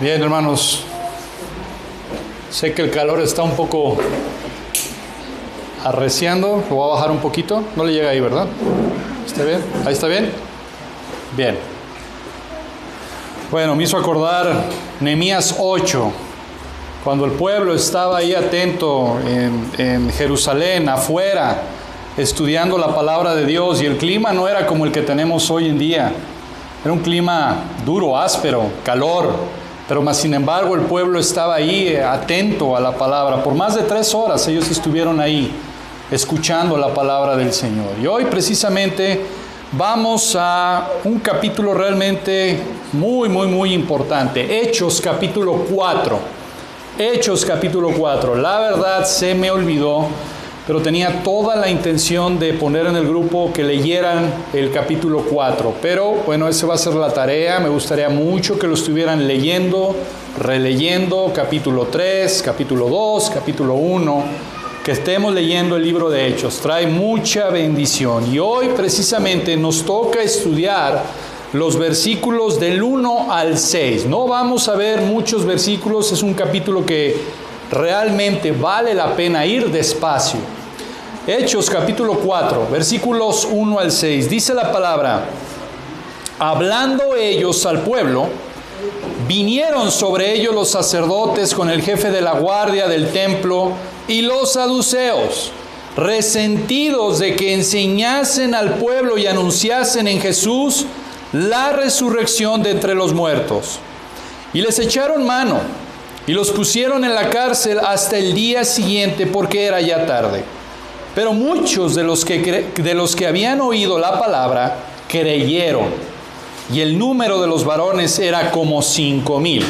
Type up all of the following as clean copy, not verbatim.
Bien, hermanos, sé que el calor está un poco arreciando, lo voy a bajar un poquito, no le llega ahí, ¿verdad? ¿Está bien? ¿Ahí está bien? Bien. Bueno, me hizo acordar Nehemías 8, cuando el pueblo estaba ahí atento en Jerusalén, afuera, estudiando la palabra de Dios, y el clima no era como el que tenemos hoy en día, era un clima duro, áspero, calor. Pero más sin embargo el pueblo estaba ahí atento a la palabra. Por más de 3 horas ellos estuvieron ahí escuchando la palabra del Señor. Y hoy precisamente vamos a un capítulo realmente muy importante. Hechos capítulo 4. Hechos capítulo 4. La verdad se me olvidó, pero tenía toda la intención de poner en el grupo que leyeran el capítulo 4. Pero bueno, esa va a ser la tarea. Me gustaría mucho que lo estuvieran leyendo, releyendo, capítulo 3, capítulo 2, capítulo 1, que estemos leyendo el libro de Hechos. Trae mucha bendición. Y hoy precisamente nos toca estudiar los versículos del 1 al 6. No vamos a ver muchos versículos, es un capítulo que realmente vale la pena ir despacio. Hechos capítulo 4, versículos 1 al 6, dice la palabra: hablando ellos al pueblo, vinieron sobre ellos los sacerdotes con el jefe de la guardia del templo y los saduceos, resentidos de que enseñasen al pueblo y anunciasen en Jesús la resurrección de entre los muertos. Y les echaron mano y los pusieron en la cárcel hasta el día siguiente, porque era ya tarde. Pero muchos de los que habían oído la palabra creyeron, y el número de los varones era como 5,000.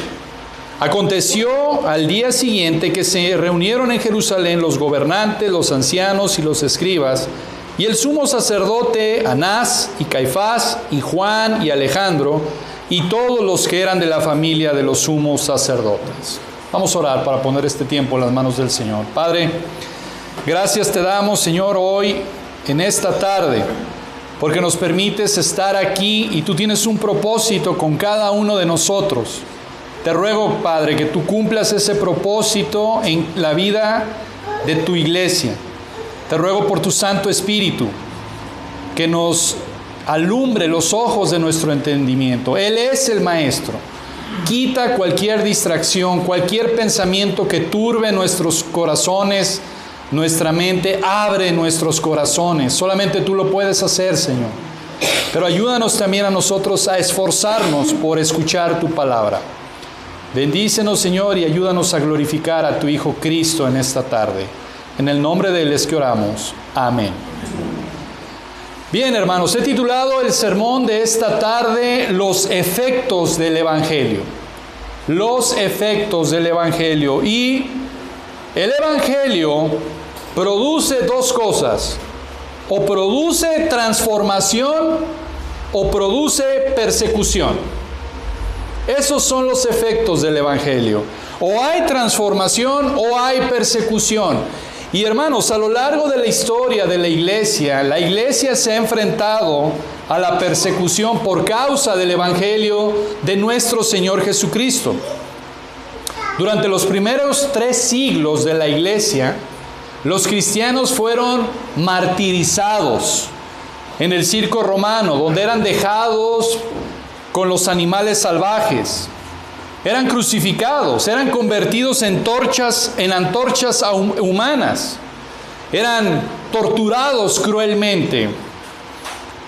Aconteció al día siguiente que se reunieron en Jerusalén los gobernantes, los ancianos y los escribas, y el sumo sacerdote Anás y Caifás y Juan y Alejandro, y todos los que eran de la familia de los sumos sacerdotes. Vamos a orar para poner este tiempo en las manos del Señor. Padre, gracias te damos, Señor, hoy, en esta tarde, porque nos permites estar aquí y tú tienes un propósito con cada uno de nosotros. Te ruego, Padre, que tú cumplas ese propósito en la vida de tu iglesia. Te ruego por tu Santo Espíritu que nos alumbre los ojos de nuestro entendimiento. Él es el Maestro. Quita cualquier distracción, cualquier pensamiento que turbe nuestros corazones, nuestra mente. Abre nuestros corazones. Solamente tú lo puedes hacer, Señor. Pero ayúdanos también a nosotros a esforzarnos por escuchar tu palabra. Bendícenos, Señor, y ayúdanos a glorificar a tu Hijo Cristo en esta tarde. En el nombre de Él es que oramos. Amén. Bien, hermanos, he titulado el sermón de esta tarde Los efectos del Evangelio. Los efectos del Evangelio. Y el Evangelio produce 2 cosas. O produce transformación o produce persecución. Esos son los efectos del Evangelio. O hay transformación o hay persecución. Y hermanos, a lo largo de la historia de la iglesia se ha enfrentado a la persecución por causa del Evangelio de nuestro Señor Jesucristo. Durante los primeros 3 siglos de la iglesia, los cristianos fueron martirizados en el circo romano, donde eran dejados con los animales salvajes. Eran crucificados, eran convertidos en antorchas humanas. Eran torturados cruelmente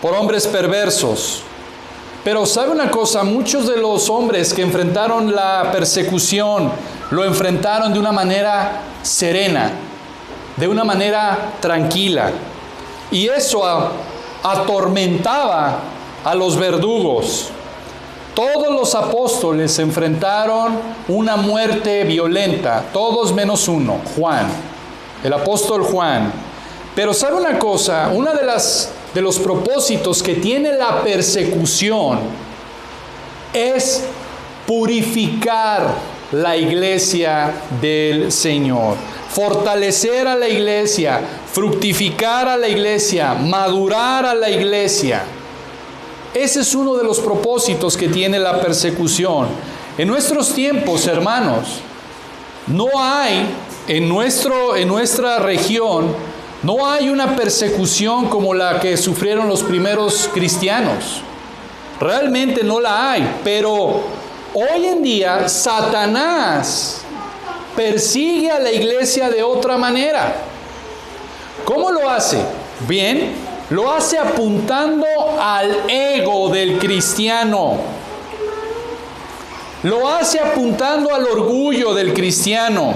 por hombres perversos. Pero ¿sabe una cosa? Muchos de los hombres que enfrentaron la persecución lo enfrentaron de una manera serena, de una manera tranquila. Y eso atormentaba a los verdugos. Todos los apóstoles enfrentaron una muerte violenta, todos menos uno, Juan, el apóstol Juan. Pero ¿sabe una cosa? Una de los propósitos que tiene la persecución es purificar la iglesia del Señor, fortalecer a la iglesia, fructificar a la iglesia, madurar a la iglesia. Ese es uno de los propósitos que tiene la persecución. En nuestros tiempos, hermanos, no hay en nuestra región, no hay una persecución como la que sufrieron los primeros cristianos. Realmente no la hay, pero hoy en día Satanás persigue a la iglesia de otra manera. ¿Cómo lo hace? Bien, lo hace apuntando al ego del cristiano. Lo hace apuntando al orgullo del cristiano.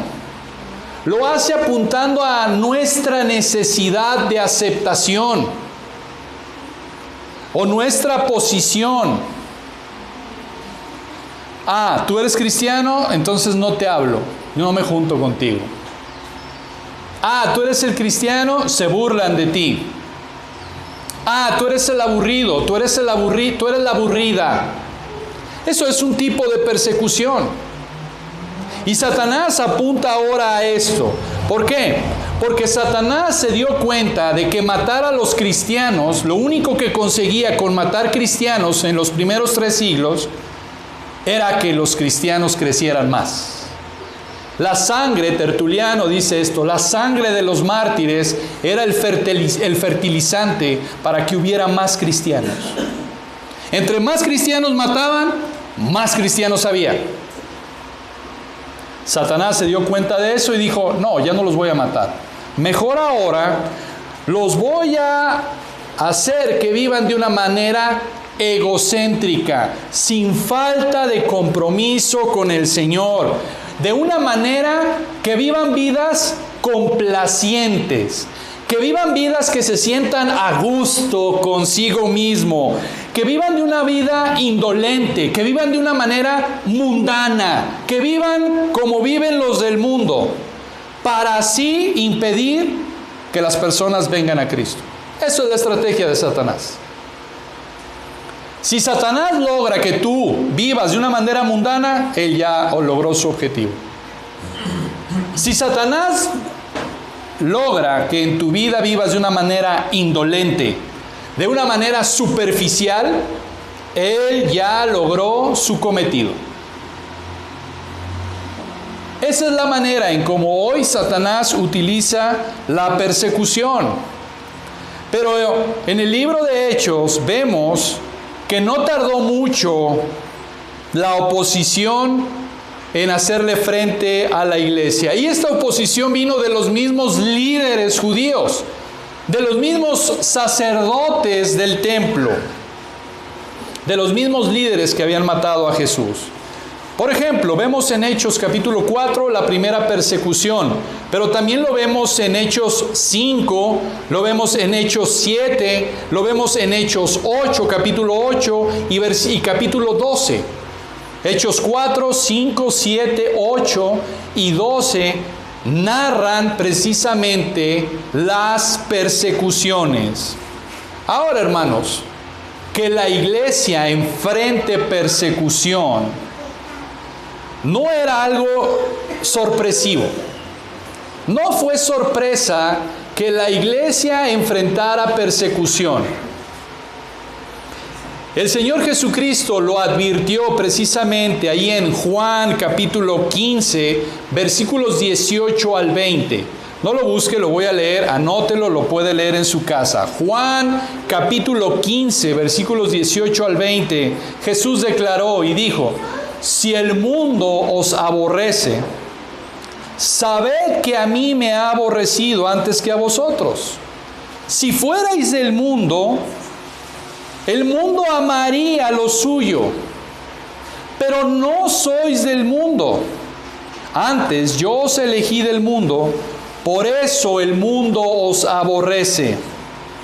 Lo hace apuntando a nuestra necesidad de aceptación o nuestra posición. Ah, tú eres cristiano, entonces no te hablo, no me junto contigo. Ah, tú eres el cristiano, se burlan de ti. Ah, tú eres el aburrido, tú eres la aburrida. Eso es un tipo de persecución. Y Satanás apunta ahora a esto. ¿Por qué? Porque Satanás se dio cuenta de que matar a los cristianos, lo único que conseguía con matar cristianos en los primeros 3 siglos, era que los cristianos crecieran más. La sangre, Tertuliano dice esto, la sangre de los mártires era el fertilizante para que hubiera más cristianos. Entre más cristianos mataban, más cristianos había. Satanás se dio cuenta de eso y dijo, no, ya no los voy a matar. Mejor ahora los voy a hacer que vivan de una manera egocéntrica, sin falta de compromiso con el Señor, de una manera que vivan vidas complacientes, que vivan vidas que se sientan a gusto consigo mismo, que vivan de una vida indolente, que vivan de una manera mundana, que vivan como viven los del mundo, para así impedir que las personas vengan a Cristo. Eso es la estrategia de Satanás. Si Satanás logra que tú vivas de una manera mundana, él ya logró su objetivo. Si Satanás logra que en tu vida vivas de una manera indolente, de una manera superficial, él ya logró su cometido. Esa es la manera en cómo hoy Satanás utiliza la persecución. Pero en el libro de Hechos vemos que no tardó mucho la oposición en hacerle frente a la iglesia. Y esta oposición vino de los mismos líderes judíos, de los mismos sacerdotes del templo, de los mismos líderes que habían matado a Jesús. Por ejemplo, vemos en Hechos capítulo 4 la primera persecución, pero también lo vemos en Hechos 5, lo vemos en Hechos 7, lo vemos en Hechos 8, capítulo 8 y capítulo 12. Hechos 4, 5, 7, 8 y 12 narran precisamente las persecuciones. Ahora, hermanos, que la iglesia enfrente persecución no era algo sorpresivo. No fue sorpresa que la iglesia enfrentara persecución. El Señor Jesucristo lo advirtió precisamente ahí en Juan capítulo 15, versículos 18 al 20. No lo busque, lo voy a leer, anótelo, lo puede leer en su casa. Juan capítulo 15, versículos 18 al 20. Jesús declaró y dijo: si el mundo os aborrece, sabed que a mí me ha aborrecido antes que a vosotros. Si fuerais del mundo, el mundo amaría lo suyo, pero no sois del mundo. Antes yo os elegí del mundo, por eso el mundo os aborrece.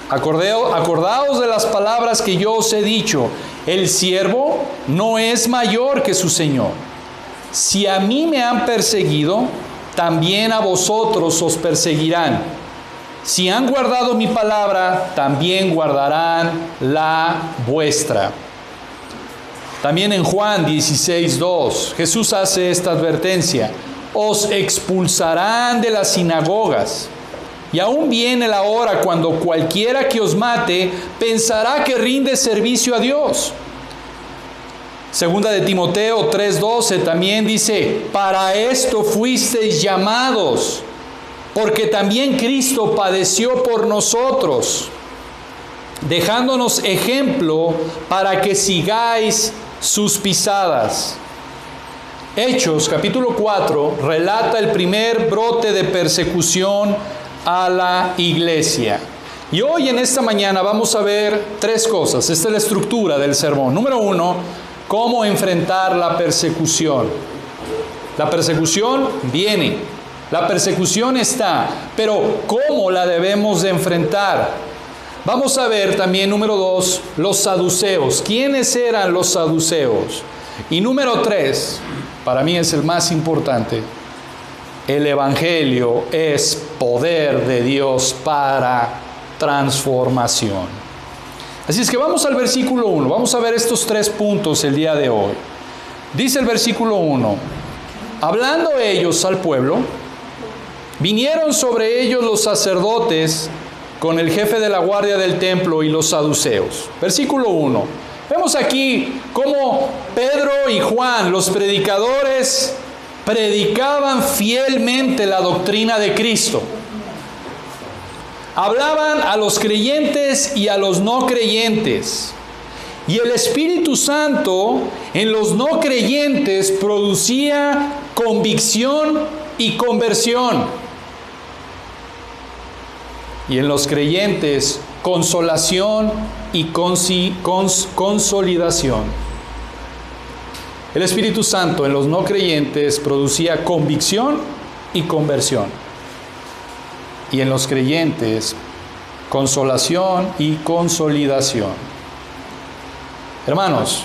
Acordaos de las palabras que yo os he dicho: el siervo no es mayor que su Señor. Si a mí me han perseguido, también a vosotros os perseguirán. Si han guardado mi palabra, también guardarán la vuestra. También en Juan 16:2, Jesús hace esta advertencia: os expulsarán de las sinagogas. Y aún viene la hora cuando cualquiera que os mate pensará que rinde servicio a Dios. Segunda de Timoteo 3:12 también dice, para esto fuisteis llamados, porque también Cristo padeció por nosotros, dejándonos ejemplo para que sigáis sus pisadas. Hechos capítulo 4 relata el primer brote de persecución a la iglesia. Y hoy en esta mañana vamos a ver tres cosas. Esta es la estructura del sermón. Número 1, cómo enfrentar la persecución. La persecución viene, la persecución está, pero ¿cómo la debemos de enfrentar? Vamos a ver también, número 2, los saduceos. ¿Quiénes eran los saduceos? Y número 3, para mí es el más importante, el Evangelio es poder de Dios para transformación. Así es que vamos al versículo 1, vamos a ver estos tres puntos el día de hoy. Dice el versículo 1, hablando ellos al pueblo, vinieron sobre ellos los sacerdotes con el jefe de la guardia del templo y los saduceos. Versículo 1. Vemos aquí cómo Pedro y Juan, los predicadores, predicaban fielmente la doctrina de Cristo. Hablaban a los creyentes y a los no creyentes. Y el Espíritu Santo en los no creyentes producía convicción y conversión. Y en los creyentes, consolación y consolidación. El Espíritu Santo en los no creyentes producía convicción y conversión. Y en los creyentes, consolación y consolidación. Hermanos,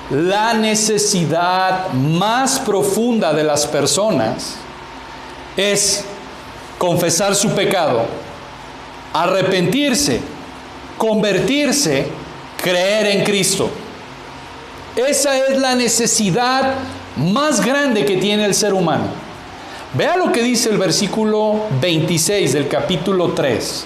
la necesidad más profunda de las personas es confesar su pecado, arrepentirse, convertirse, creer en Cristo. Esa es la necesidad más grande que tiene el ser humano. Vea lo que dice el versículo 26 del capítulo 3.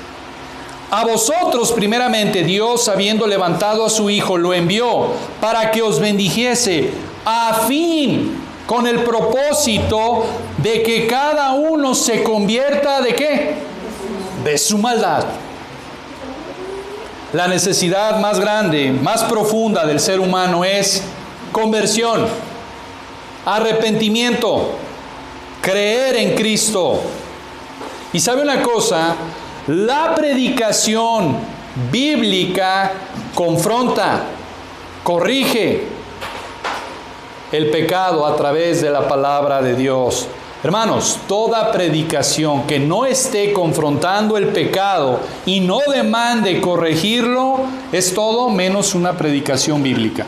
A vosotros primeramente Dios, habiendo levantado a su Hijo, lo envió para que os bendijese, a fin, con el propósito de que cada uno se convierta ¿de qué? De su maldad. La necesidad más grande, más profunda del ser humano es conversión, arrepentimiento, creer en Cristo. Y sabe una cosa, la predicación bíblica confronta, corrige el pecado a través de la palabra de Dios. Hermanos, toda predicación que no esté confrontando el pecado y no demande corregirlo, es todo menos una predicación bíblica.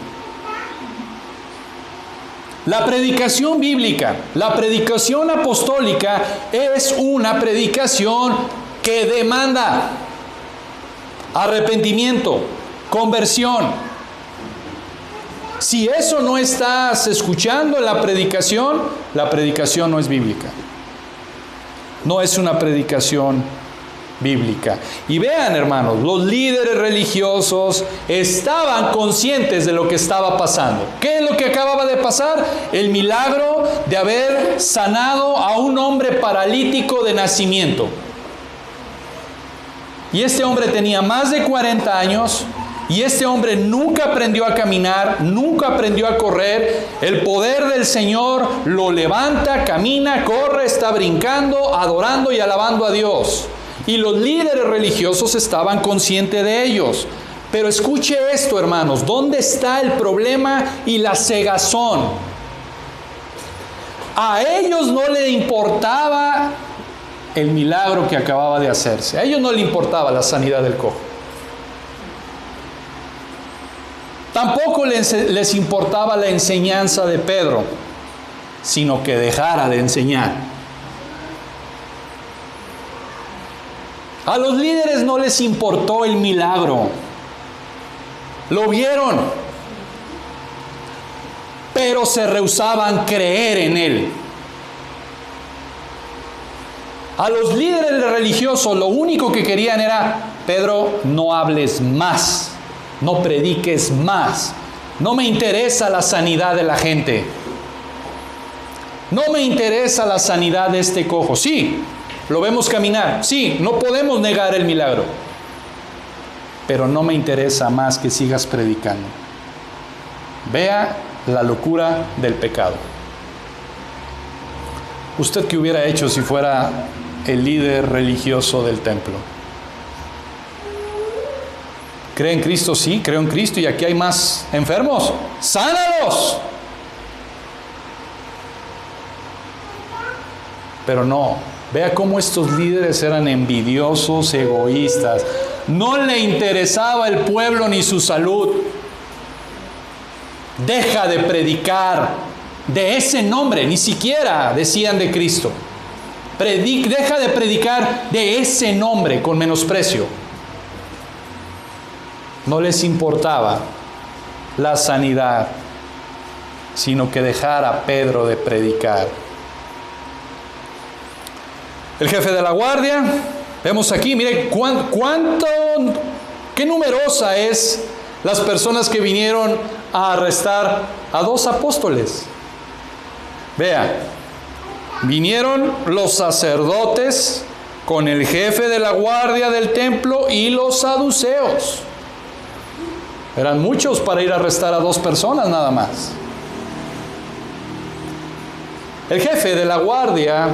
La predicación bíblica, la predicación apostólica es una predicación que demanda arrepentimiento, conversión. Si eso no estás escuchando en la predicación no es bíblica. No es una predicación bíblica. Y vean, hermanos, los líderes religiosos estaban conscientes de lo que estaba pasando. ¿Qué es lo que acababa de pasar? El milagro de haber sanado a un hombre paralítico de nacimiento. Y este hombre tenía más de 40 años. Y este hombre nunca aprendió a caminar, nunca aprendió a correr. El poder del Señor lo levanta, camina, corre, está brincando, adorando y alabando a Dios. Y los líderes religiosos estaban conscientes de ellos. Pero escuche esto, hermanos, ¿dónde está el problema y la cegazón? A ellos no les importaba el milagro que acababa de hacerse. A ellos no les importaba la sanidad del cojo. Tampoco les importaba la enseñanza de Pedro, sino que dejara de enseñar. A los líderes no les importó el milagro. Lo vieron, pero se rehusaban creer en él. A los líderes religiosos lo único que querían era: Pedro, no hables más. No prediques más. No me interesa la sanidad de la gente. No me interesa la sanidad de este cojo. Sí, lo vemos caminar. Sí, no podemos negar el milagro. Pero no me interesa más que sigas predicando. Vea la locura del pecado. ¿Usted qué hubiera hecho si fuera el líder religioso del templo? ¿Cree en Cristo? Sí, creo en Cristo. Y aquí hay más enfermos. ¡Sánalos! Pero no, vea cómo estos líderes eran envidiosos, egoístas. No le interesaba el pueblo ni su salud. Deja de predicar de ese nombre, ni siquiera decían de Cristo. Deja de predicar de ese nombre con menosprecio. No les importaba la sanidad, sino que dejara a Pedro de predicar. El jefe de la guardia, vemos aquí, mire qué numerosa es las personas que vinieron a arrestar a 2 apóstoles. Vea, vinieron los sacerdotes con el jefe de la guardia del templo y los saduceos. Eran muchos para ir a arrestar a 2 personas nada más. El jefe de la guardia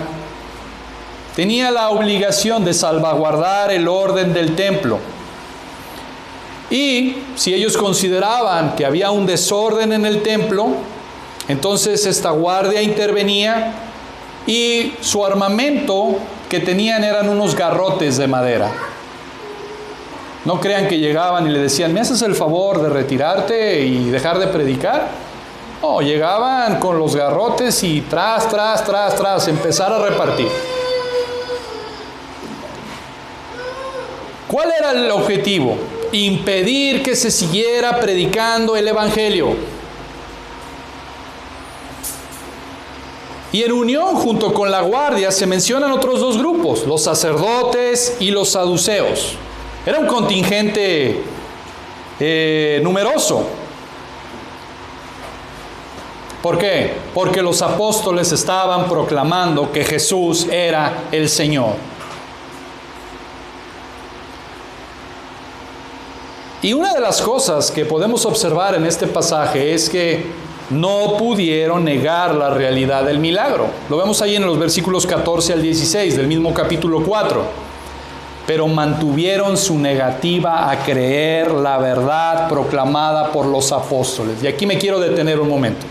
tenía la obligación de salvaguardar el orden del templo. Y si ellos consideraban que había un desorden en el templo, entonces esta guardia intervenía y su armamento que tenían eran unos garrotes de madera. No crean que llegaban y le decían, ¿me haces el favor de retirarte y dejar de predicar? No, llegaban con los garrotes y tras, empezar a repartir. ¿Cuál era el objetivo? Impedir que se siguiera predicando el Evangelio. Y en unión junto con la guardia se mencionan otros 2 grupos, los sacerdotes y los saduceos. Era un contingente numeroso. ¿Por qué? Porque los apóstoles estaban proclamando que Jesús era el Señor. Y una de las cosas que podemos observar en este pasaje es que no pudieron negar la realidad del milagro. Lo vemos ahí en los versículos 14 al 16 del mismo capítulo 4. Pero mantuvieron su negativa a creer la verdad proclamada por los apóstoles. Y aquí me quiero detener un momento.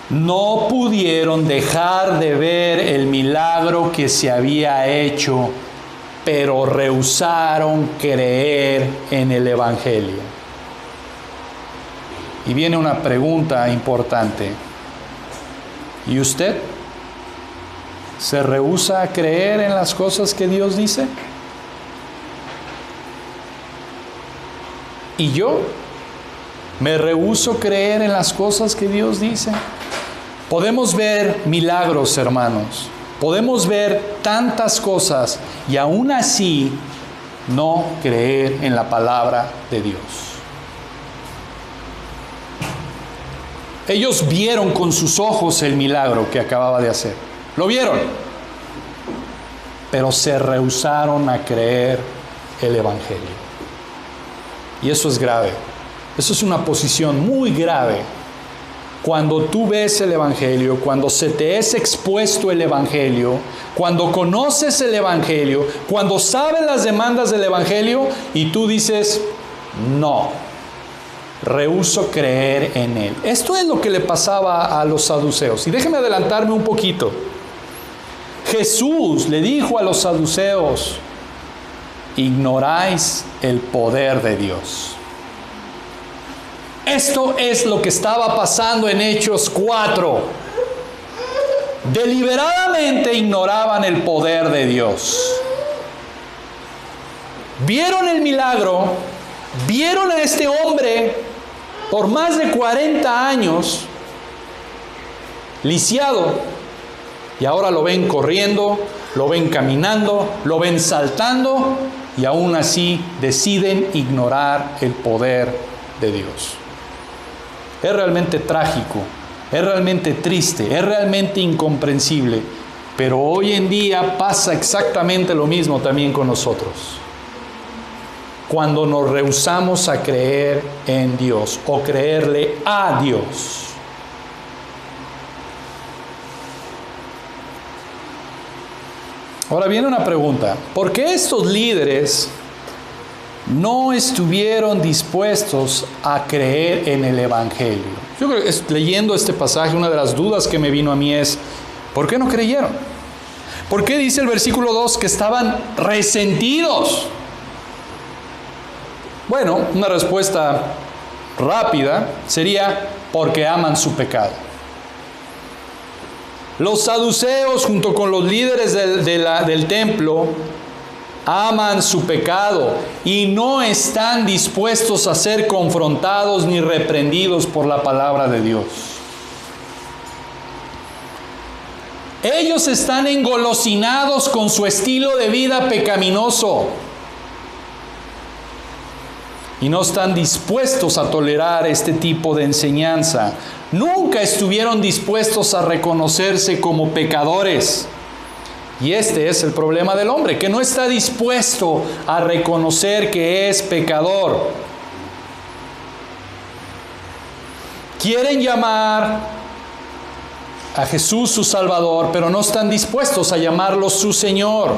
No pudieron dejar de ver el milagro que se había hecho, pero rehusaron creer en el Evangelio. Y viene una pregunta importante. ¿Y usted se rehúsa a creer en las cosas que Dios dice? ¿Y yo me rehúso creer en las cosas que Dios dice? Podemos ver milagros, hermanos. Podemos ver tantas cosas y aún así no creer en la palabra de Dios. Ellos vieron con sus ojos el milagro que acababa de hacer. Lo vieron, pero se rehusaron a creer el Evangelio. Y eso es grave. Eso es una posición muy grave. Cuando tú ves el Evangelio, cuando se te es expuesto el Evangelio, cuando conoces el Evangelio, cuando sabes las demandas del Evangelio y tú dices, no, rehúso creer en él. Esto es lo que le pasaba a los saduceos. Y déjeme adelantarme un poquito. Jesús le dijo a los saduceos, ignoráis el poder de Dios. Esto es lo que estaba pasando en Hechos 4. Deliberadamente ignoraban el poder de Dios. Vieron el milagro, vieron a este hombre por más de 40 años lisiado, y ahora lo ven corriendo, lo ven caminando, lo ven saltando, y aún así deciden ignorar el poder de Dios. Es realmente trágico, es realmente triste, es realmente incomprensible, pero hoy en día pasa exactamente lo mismo también con nosotros. Cuando nos rehusamos a creer en Dios o creerle a Dios. Ahora viene una pregunta. ¿Por qué estos líderes no estuvieron dispuestos a creer en el Evangelio? Yo creo que leyendo este pasaje, una de las dudas que me vino a mí es, ¿por qué no creyeron? ¿Por qué dice el versículo 2 que estaban resentidos? Bueno, una respuesta rápida sería porque aman su pecado. Los saduceos, junto con los líderes del templo, aman su pecado y no están dispuestos a ser confrontados ni reprendidos por la palabra de Dios. Ellos están engolosinados con su estilo de vida pecaminoso y no están dispuestos a tolerar este tipo de enseñanza. Nunca estuvieron dispuestos a reconocerse como pecadores. Y este es el problema del hombre, que no está dispuesto a reconocer que es pecador. Quieren llamar a Jesús su Salvador, pero no están dispuestos a llamarlo su Señor.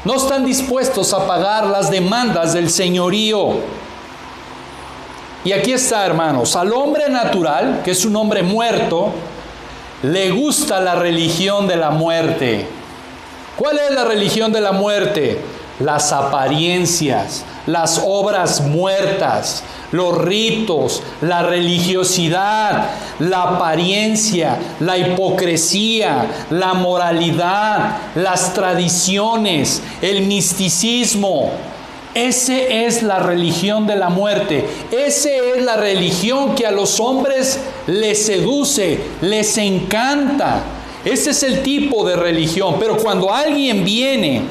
No están dispuestos a pagar las demandas del señorío. Y aquí está, hermanos, al hombre natural, que es un hombre muerto, le gusta la religión de la muerte. ¿Cuál es la religión de la muerte? Las apariencias, las obras muertas, los ritos, la religiosidad, la apariencia, la hipocresía, la moralidad, las tradiciones, el misticismo. Esa es la religión de la muerte. Esa es la religión que a los hombres les seduce, les encanta. Ese es el tipo de religión. Pero cuando alguien viene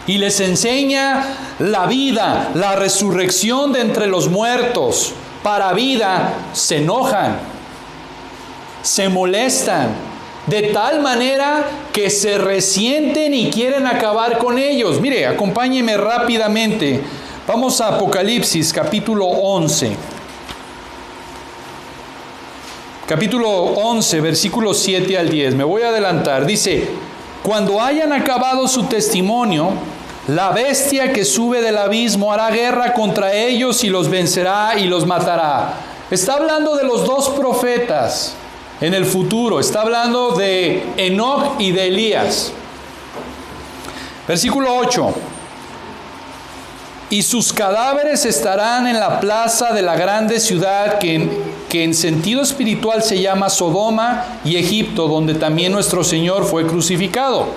y les enseña la vida, la resurrección de entre los muertos para vida, se enojan, se molestan, de tal manera que se resienten y quieren acabar con ellos. Mire, acompáñeme rápidamente. Vamos a Apocalipsis, capítulo 11. Capítulo 11, versículos 7 al 10. Me voy a adelantar. Dice, cuando hayan acabado su testimonio, la bestia que sube del abismo hará guerra contra ellos y los vencerá y los matará. Está hablando de los dos profetas en el futuro. Está hablando de Enoc y de Elías. Versículo 8. Y sus cadáveres estarán en la plaza de la grande ciudad que en sentido espiritual se llama Sodoma y Egipto, donde también nuestro Señor fue crucificado.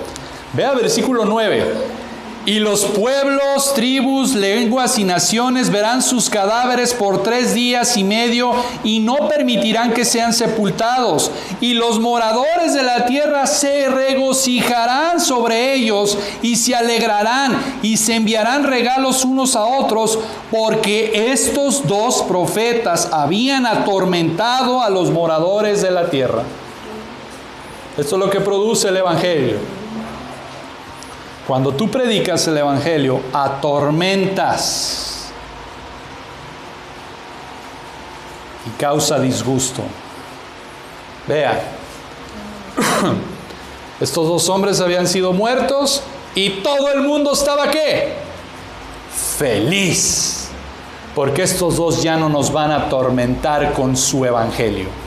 Vea versículo 9. Y los pueblos, tribus, lenguas y naciones verán sus cadáveres por 3 días y medio y no permitirán que sean sepultados. Y los moradores de la tierra se regocijarán sobre ellos y se alegrarán y se enviarán regalos unos a otros, porque estos dos profetas habían atormentado a los moradores de la tierra. Esto es lo que produce el Evangelio. Cuando tú predicas el Evangelio, atormentas y causa disgusto. Vea, estos dos hombres habían sido muertos y todo el mundo estaba ¿qué? Feliz, porque estos dos ya no nos van a atormentar con su Evangelio.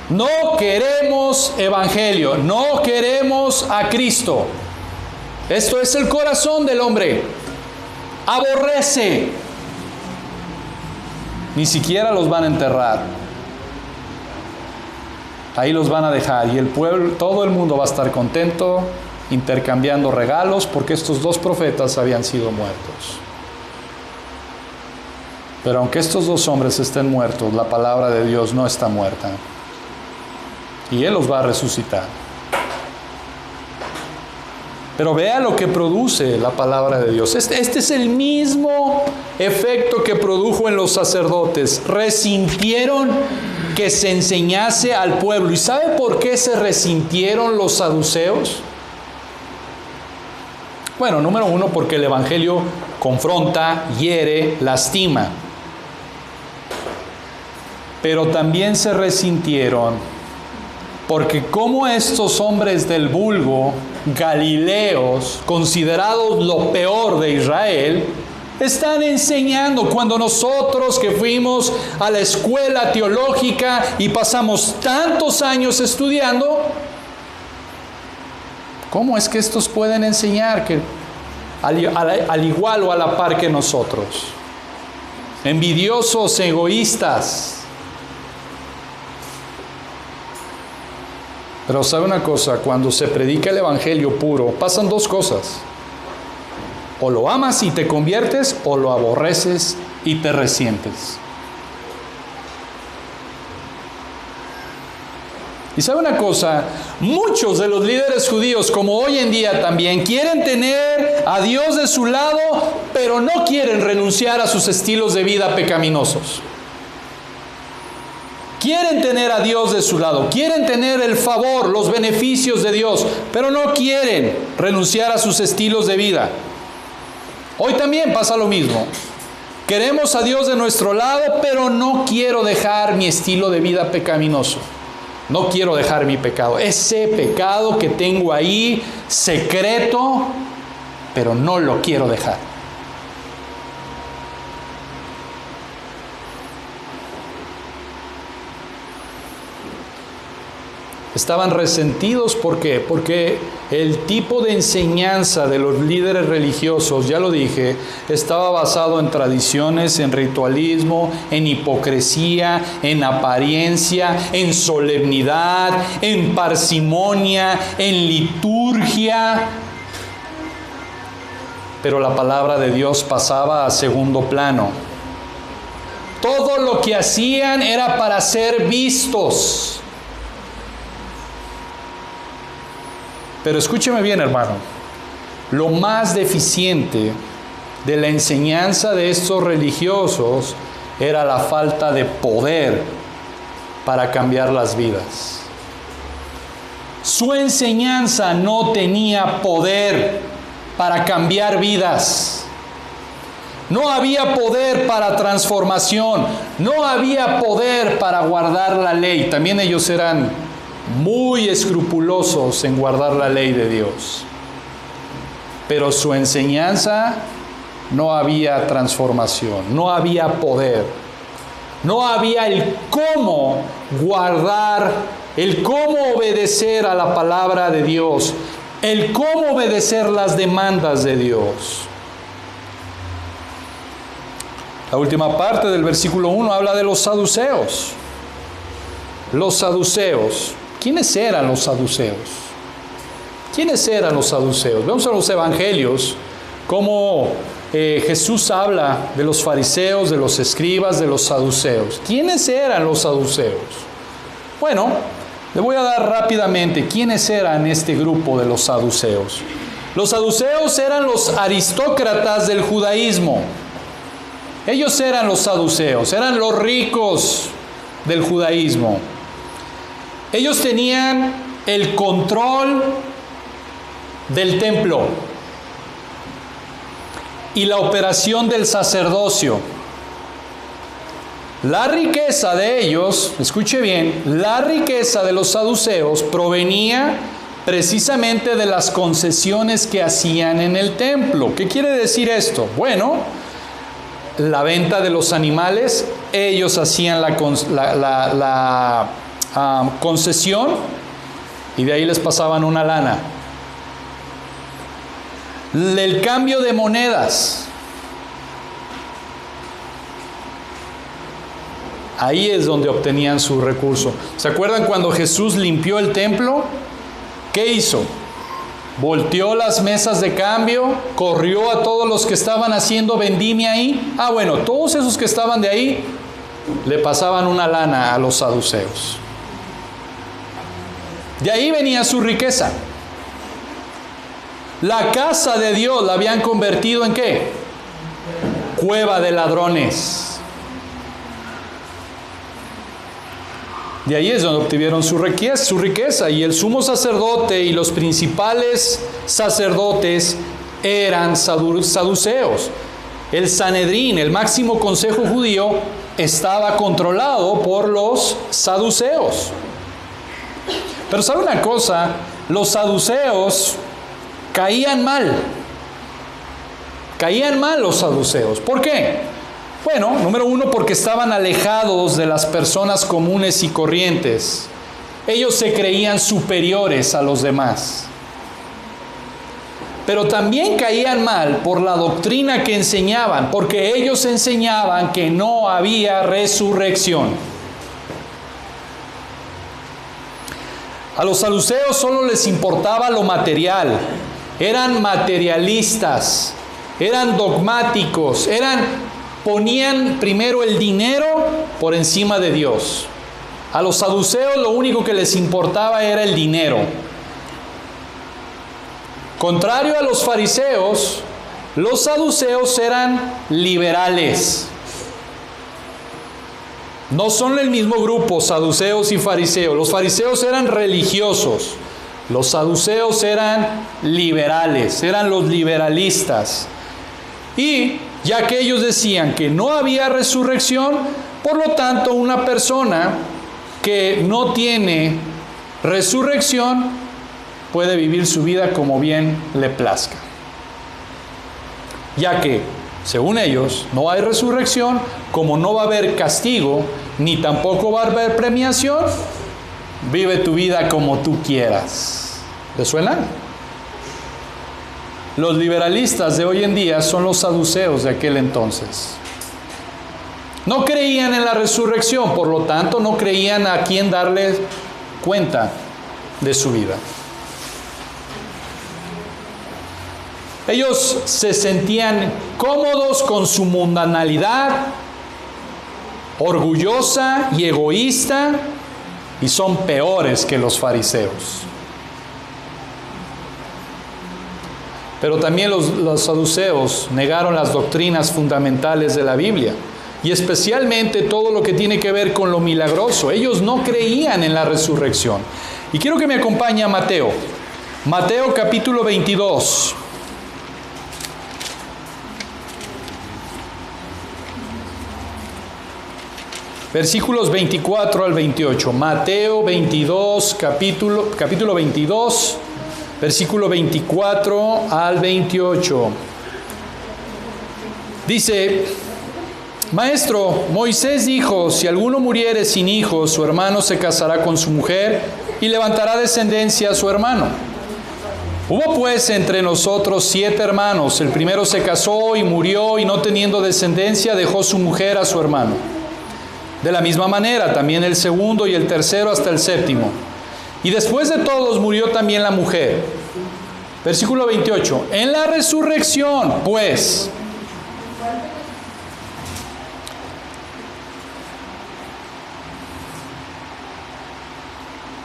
No queremos evangelio, no queremos a Cristo. Esto es el corazón del hombre. Aborrece. Ni siquiera los van a enterrar. Ahí los van a dejar y el pueblo, todo el mundo va a estar contento, intercambiando regalos, porque estos dos profetas habían sido muertos. Pero aunque estos dos hombres estén muertos, la palabra de Dios no está muerta. Y Él los va a resucitar. Pero vea lo que produce la palabra de Dios. Este es el mismo efecto que produjo en los sacerdotes. Resintieron que se enseñase al pueblo. ¿Y sabe por qué se resintieron los saduceos? Bueno, número uno, porque el evangelio confronta, hiere, lastima. Pero también se resintieron porque como estos hombres del vulgo, galileos, considerados lo peor de Israel, están enseñando cuando nosotros que fuimos a la escuela teológica y pasamos tantos años estudiando, ¿cómo es que estos pueden enseñar que al igual o a la par que nosotros? Envidiosos, egoístas. Pero sabe una cosa, cuando se predica el evangelio puro, pasan dos cosas. O lo amas y te conviertes, o lo aborreces y te resientes. Y sabe una cosa, muchos de los líderes judíos, como hoy en día también, quieren tener a Dios de su lado, pero no quieren renunciar a sus estilos de vida pecaminosos. Quieren tener a Dios de su lado, quieren tener el favor, los beneficios de Dios, pero no quieren renunciar a sus estilos de vida. Hoy también pasa lo mismo. Queremos a Dios de nuestro lado, pero no quiero dejar mi estilo de vida pecaminoso. No quiero dejar mi pecado. Ese pecado que tengo ahí, secreto, pero no lo quiero dejar. Estaban resentidos, ¿por qué? Porque el tipo de enseñanza de los líderes religiosos, ya lo dije, estaba basado en tradiciones, en ritualismo, en hipocresía, en apariencia, en solemnidad, en parsimonia, en liturgia. Pero la palabra de Dios pasaba a segundo plano. Todo lo que hacían era para ser vistos. Pero escúcheme bien, hermano, lo más deficiente de la enseñanza de estos religiosos era la falta de poder para cambiar las vidas. Su enseñanza no tenía poder para cambiar vidas. No había poder para transformación, no había poder para guardar la ley. También ellos eran muy escrupulosos en guardar la ley de Dios. Pero su enseñanza no había transformación, no había poder, no había el cómo guardar, el cómo obedecer a la palabra de Dios, el cómo obedecer las demandas de Dios. La última parte del versículo 1 habla de los saduceos. Los saduceos. ¿Quiénes eran los saduceos? ¿Quiénes eran los saduceos? Vemos en los evangelios cómo Jesús habla de los fariseos, de los escribas, de los saduceos. ¿Quiénes eran los saduceos? Bueno, le voy a dar rápidamente quiénes eran este grupo de los saduceos. Los saduceos eran los aristócratas del judaísmo. Ellos eran los saduceos, eran los ricos del judaísmo. Ellos tenían el control del templo y la operación del sacerdocio. La riqueza de ellos, escuche bien, la riqueza de los saduceos provenía precisamente de las concesiones que hacían en el templo. ¿Qué quiere decir esto? Bueno, la venta de los animales, ellos hacían la concesión y de ahí les pasaban una lana. El cambio de monedas, ahí es donde obtenían su recurso. ¿Se acuerdan cuando Jesús limpió el templo? ¿Qué hizo? Volteó las mesas de cambio, corrió a todos los que estaban haciendo vendimia ahí. Bueno, todos esos que estaban de ahí le pasaban una lana a los saduceos. De ahí venía su riqueza. La casa de Dios la habían convertido ¿en qué? Cueva de ladrones. De ahí es donde obtuvieron su riqueza. Y el sumo sacerdote y los principales sacerdotes eran saduceos. El Sanedrín, el máximo consejo judío, estaba controlado por los saduceos. Pero ¿sabe una cosa? Los saduceos caían mal. Caían mal los saduceos. ¿Por qué? Bueno, número uno, porque estaban alejados de las personas comunes y corrientes. Ellos se creían superiores a los demás. Pero también caían mal por la doctrina que enseñaban, porque ellos enseñaban que no había resurrección. A los saduceos solo les importaba lo material. Eran materialistas, eran dogmáticos, ponían primero el dinero por encima de Dios. A los saduceos lo único que les importaba era el dinero. Contrario a los fariseos, los saduceos eran liberales. No son el mismo grupo, saduceos y fariseos. Los fariseos eran religiosos. Los saduceos eran liberales, eran los liberalistas. Y ya que ellos decían que no había resurrección, por lo tanto una persona que no tiene resurrección puede vivir su vida como bien le plazca. Ya que, según ellos, no hay resurrección, como no va a haber castigo, ni tampoco va a haber premiación, vive tu vida como tú quieras. ¿Le suena? Los liberalistas de hoy en día son los saduceos de aquel entonces. No creían en la resurrección, por lo tanto no creían a quién darle cuenta de su vida. Ellos se sentían cómodos con su mundanalidad, orgullosa y egoísta, y son peores que los fariseos. Pero también los saduceos negaron las doctrinas fundamentales de la Biblia, y especialmente todo lo que tiene que ver con lo milagroso. Ellos no creían en la resurrección. Y quiero que me acompañe a Mateo. Mateo capítulo 22. Versículos 24 al 28. Mateo 22, capítulo 22, versículo 24 al 28. Dice: Maestro, Moisés dijo, si alguno muriere sin hijos, su hermano se casará con su mujer y levantará descendencia a su hermano. Hubo pues entre nosotros 7 hermanos. El primero se casó y murió, y no teniendo descendencia, dejó su mujer a su hermano. De la misma manera, también el segundo y el tercero hasta el séptimo. Y después de todos murió también la mujer. Versículo 28. En la resurrección, pues,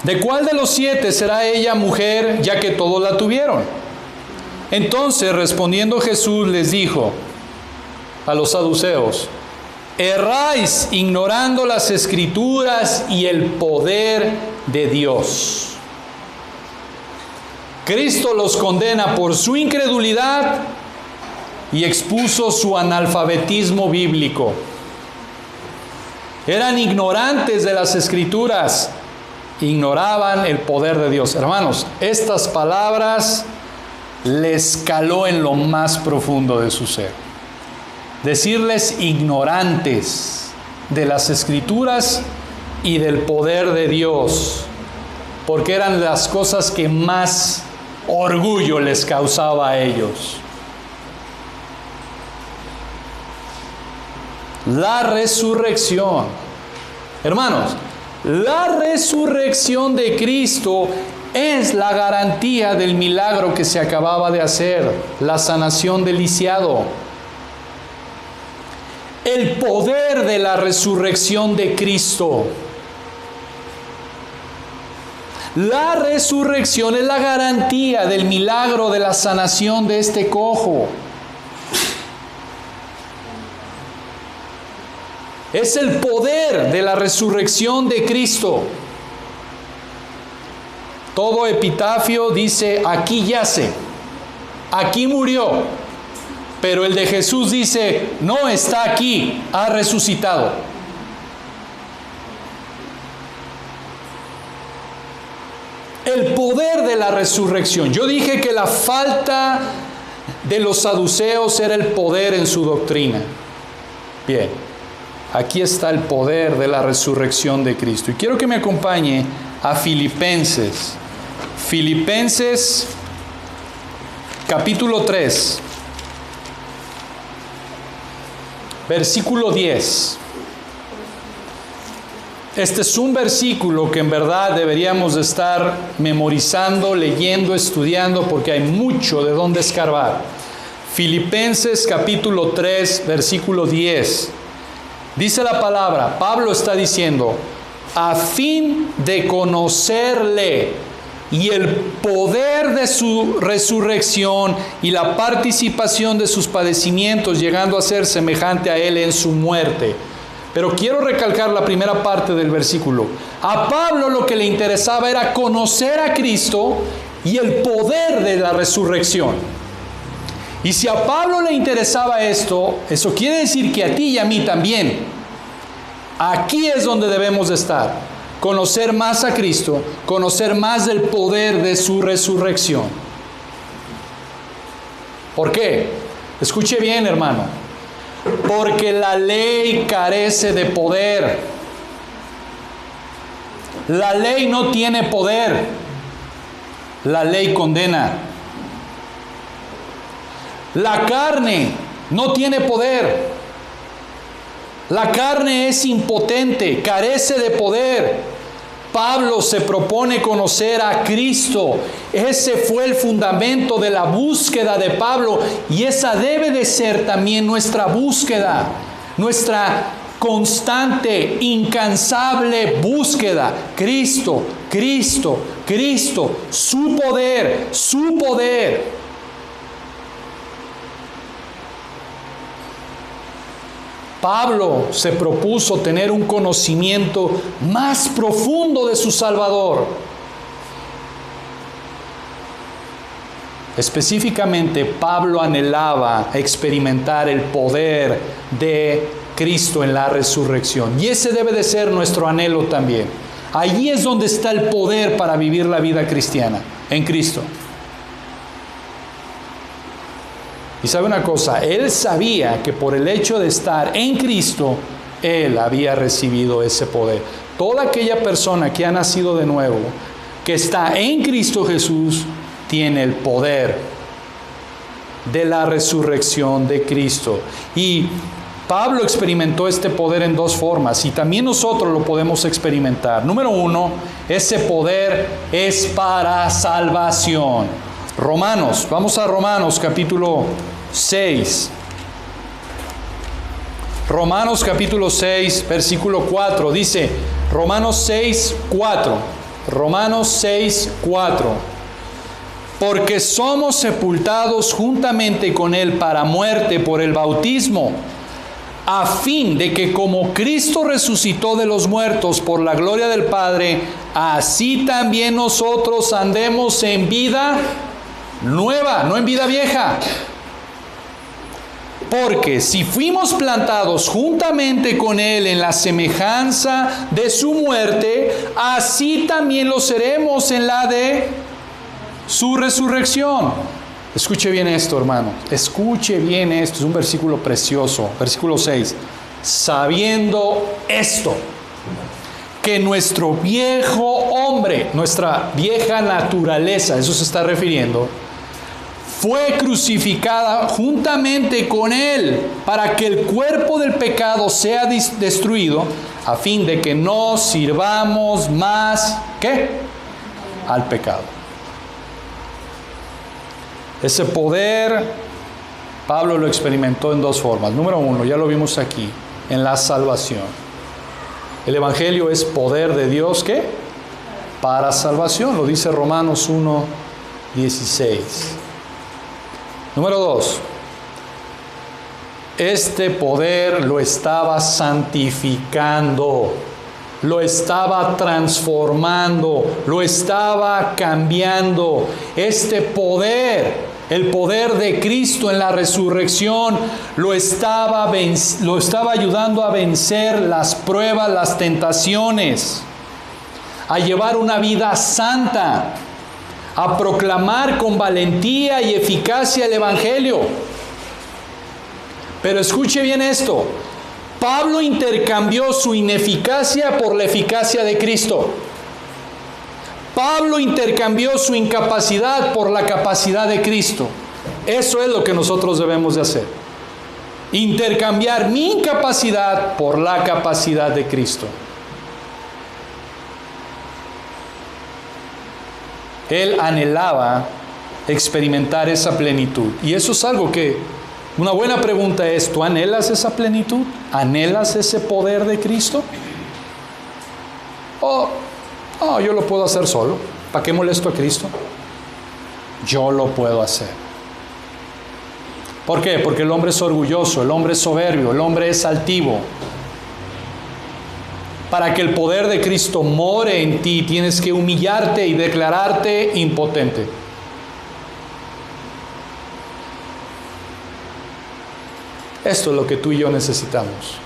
¿de cuál de los 7 será ella mujer, ya que todos la tuvieron? Entonces, respondiendo Jesús, les dijo a los saduceos: erráis ignorando las Escrituras y el poder de Dios. Cristo los condena por su incredulidad y expuso su analfabetismo bíblico. Eran ignorantes de las Escrituras, ignoraban el poder de Dios. Hermanos, estas palabras les caló en lo más profundo de su ser. Decirles ignorantes de las Escrituras y del poder de Dios, porque eran las cosas que más orgullo les causaba a ellos. La resurrección. Hermanos, la resurrección de Cristo es la garantía del milagro que se acababa de hacer, la sanación del lisiado. El poder de la resurrección de Cristo. La resurrección es la garantía del milagro de la sanación de este cojo. Es el poder de la resurrección de Cristo. Todo epitafio dice, aquí yace, aquí murió. Pero el de Jesús dice, no está aquí, ha resucitado. El poder de la resurrección. Yo dije que la falta de los saduceos era el poder en su doctrina. Bien, aquí está el poder de la resurrección de Cristo. Y quiero que me acompañe a Filipenses. Filipenses capítulo 3, versículo 10. Este es un versículo que en verdad deberíamos de estar memorizando, leyendo, estudiando, porque hay mucho de dónde escarbar. Filipenses capítulo 3, versículo 10. Dice la palabra, Pablo está diciendo, a fin de conocerle y el poder de su resurrección y la participación de sus padecimientos, llegando a ser semejante a él en su muerte. Pero quiero recalcar la primera parte del versículo. A Pablo lo que le interesaba era conocer a Cristo y el poder de la resurrección. Y si a Pablo le interesaba esto, eso quiere decir que a ti y a mí también. Aquí es donde debemos de estar. Conocer más a Cristo, conocer más del poder de su resurrección. ¿Por qué? Escuche bien, hermano. Porque la ley carece de poder. La ley no tiene poder. La ley condena. La carne no tiene poder. La carne es impotente, carece de poder. Pablo se propone conocer a Cristo. Ese fue el fundamento de la búsqueda de Pablo y esa debe de ser también nuestra búsqueda, nuestra constante, incansable búsqueda. Cristo, Cristo, Cristo, su poder, su poder. Pablo se propuso tener un conocimiento más profundo de su Salvador. Específicamente, Pablo anhelaba experimentar el poder de Cristo en la resurrección. Y ese debe de ser nuestro anhelo también. Allí es donde está el poder para vivir la vida cristiana, en Cristo. Y sabe una cosa, él sabía que por el hecho de estar en Cristo, él había recibido ese poder. Toda aquella persona que ha nacido de nuevo, que está en Cristo Jesús, tiene el poder de la resurrección de Cristo. Y Pablo experimentó este poder en dos formas, y también nosotros lo podemos experimentar. Número uno, ese poder es para salvación. Romanos, vamos a Romanos capítulo 6. Romanos capítulo 6, versículo 4, dice, Romanos 6, 4. Romanos 6, 4. Porque somos sepultados juntamente con Él para muerte por el bautismo, a fin de que como Cristo resucitó de los muertos por la gloria del Padre, así también nosotros andemos en vida nueva, no en vida vieja. Porque si fuimos plantados juntamente con Él en la semejanza de su muerte, así también lo seremos en la de su resurrección. Escuche bien esto, hermano. Escuche bien esto. Es un versículo precioso. Versículo 6. Sabiendo esto, que nuestro viejo hombre, nuestra vieja naturaleza, eso se está refiriendo, fue crucificada juntamente con Él para que el cuerpo del pecado sea destruido, a fin de que no sirvamos más, ¿qué? Al pecado. Ese poder, Pablo lo experimentó en dos formas. Número uno, ya lo vimos aquí, en la salvación. El Evangelio es poder de Dios, ¿qué? para salvación. Lo dice Romanos 1:16. Número 2. Este poder lo estaba santificando, lo estaba transformando, lo estaba cambiando. Este poder, el poder de Cristo en la resurrección, lo estaba ayudando a vencer las pruebas, las tentaciones, a llevar una vida santa, a proclamar con valentía y eficacia el Evangelio. Pero escuche bien esto. Pablo intercambió su ineficacia por la eficacia de Cristo. Pablo intercambió su incapacidad por la capacidad de Cristo. Eso es lo que nosotros debemos de hacer. Intercambiar mi incapacidad por la capacidad de Cristo. Él anhelaba experimentar esa plenitud. Y eso es algo que, una buena pregunta es, ¿tú anhelas esa plenitud? ¿Anhelas ese poder de Cristo? ¿O yo lo puedo hacer solo? ¿Para qué molesto a Cristo? Yo lo puedo hacer. ¿Por qué? Porque el hombre es orgulloso, el hombre es soberbio, el hombre es altivo. Para que el poder de Cristo more en ti, tienes que humillarte y declararte impotente. Esto es lo que tú y yo necesitamos.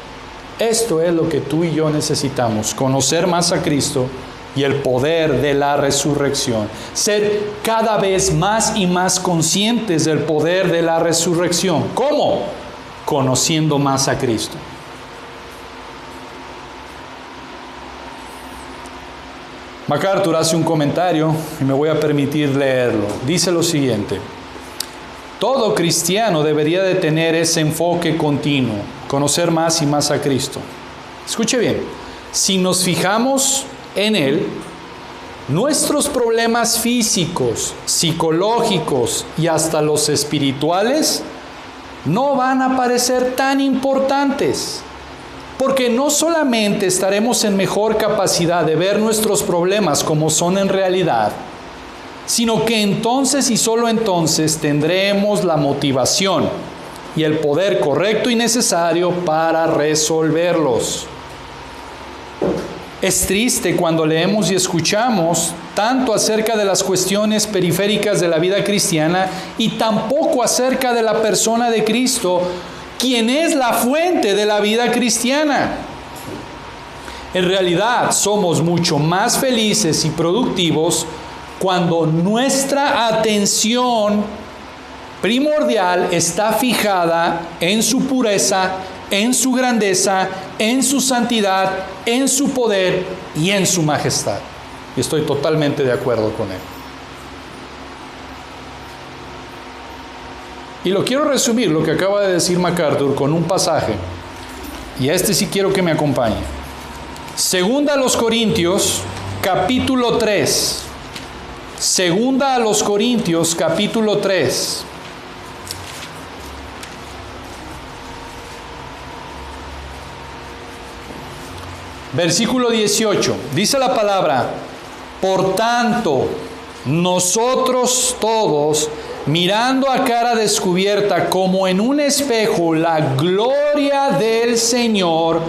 Esto es lo que tú y yo necesitamos. Conocer más a Cristo y el poder de la resurrección. Ser cada vez más y más conscientes del poder de la resurrección. ¿Cómo? Conociendo más a Cristo. MacArthur hace un comentario y me voy a permitir leerlo. Dice lo siguiente: todo cristiano debería de tener ese enfoque continuo, conocer más y más a Cristo. Escuche bien, si nos fijamos en Él, nuestros problemas físicos, psicológicos y hasta los espirituales no van a parecer tan importantes, porque no solamente estaremos en mejor capacidad de ver nuestros problemas como son en realidad, sino que entonces y solo entonces tendremos la motivación y el poder correcto y necesario para resolverlos. Es triste cuando leemos y escuchamos tanto acerca de las cuestiones periféricas de la vida cristiana y tampoco acerca de la persona de Cristo, quien es la fuente de la vida cristiana. En realidad somos mucho más felices y productivos cuando nuestra atención primordial está fijada en su pureza, en su grandeza, en su santidad, en su poder y en su majestad. Y estoy totalmente de acuerdo con él. Y lo quiero resumir, lo que acaba de decir MacArthur, con un pasaje. Y a este sí quiero que me acompañe. Segunda a los Corintios, capítulo 3. Segunda a los Corintios, capítulo 3. Versículo 18. Dice la palabra: por tanto, nosotros todos, mirando a cara descubierta como en un espejo la gloria del Señor,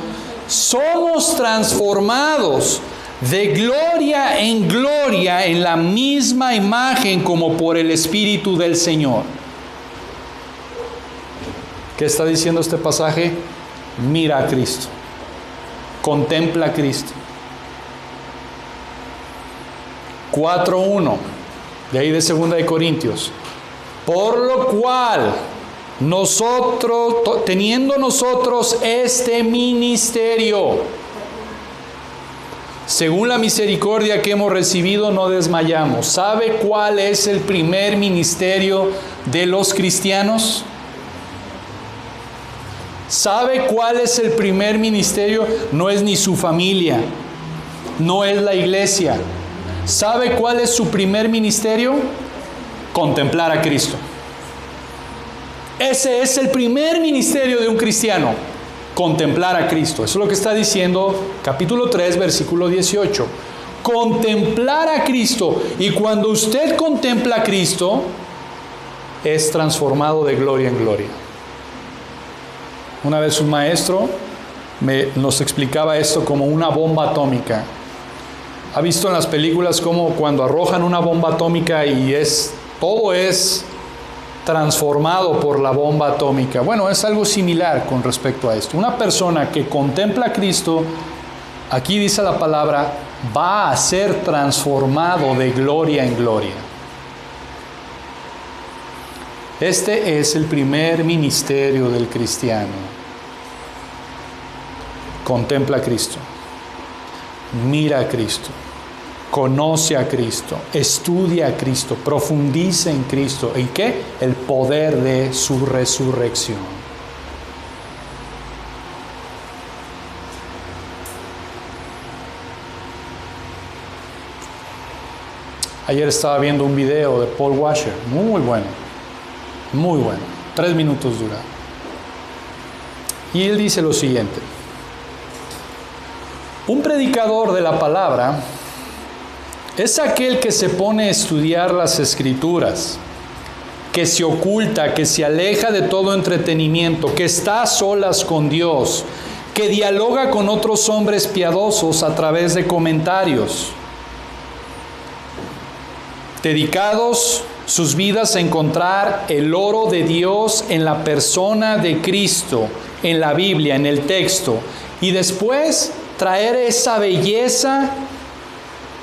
somos transformados de gloria en la misma imagen como por el Espíritu del Señor. ¿Qué está diciendo este pasaje? Mira a Cristo. Contempla a Cristo. 4:1 de ahí de 2 de Corintios. Por lo cual nosotros, teniendo nosotros este ministerio, según la misericordia que hemos recibido, no desmayamos. ¿Sabe cuál es el primer ministerio de los cristianos? ¿Sabe cuál es el primer ministerio? No es ni su familia, no es la iglesia. ¿Sabe cuál es su primer ministerio? Contemplar a Cristo. Ese es el primer ministerio de un cristiano, contemplar a Cristo. Eso es lo que está diciendo capítulo 3, versículo 18. Contemplar a Cristo. Y cuando usted contempla a Cristo, es transformado de gloria en gloria. Una vez un maestro nos explicaba esto como una bomba atómica. ¿Ha visto en las películas cómo cuando arrojan una bomba atómica y todo es transformado por la bomba atómica? Bueno, es algo similar con respecto a esto. Una persona que contempla a Cristo, aquí dice la palabra, va a ser transformado de gloria en gloria. Este es el primer ministerio del cristiano. Contempla a Cristo, mira a Cristo, conoce a Cristo, estudia a Cristo, profundiza en Cristo. ¿Y qué? El poder de su resurrección. Ayer estaba viendo un video de Paul Washer, muy bueno, 3 minutos dura. Y él dice lo siguiente: un predicador de la palabra es aquel que se pone a estudiar las Escrituras, que se oculta, que se aleja de todo entretenimiento, que está a solas con Dios, que dialoga con otros hombres piadosos a través de comentarios, dedicados sus vidas a encontrar el oro de Dios en la persona de Cristo, en la Biblia, en el texto, y después traer esa belleza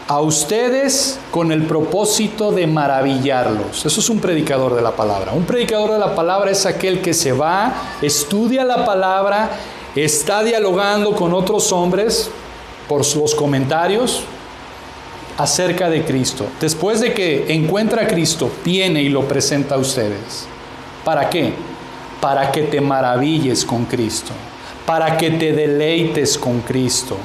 a ustedes con el propósito de maravillarlos. Eso es un predicador de la palabra. Un predicador de la palabra es aquel que se va, estudia la palabra, está dialogando con otros hombres por los comentarios acerca de Cristo. Después de que encuentra a Cristo, viene y lo presenta a ustedes. ¿Para qué? Para que te maravilles con Cristo, para que te deleites con Cristo.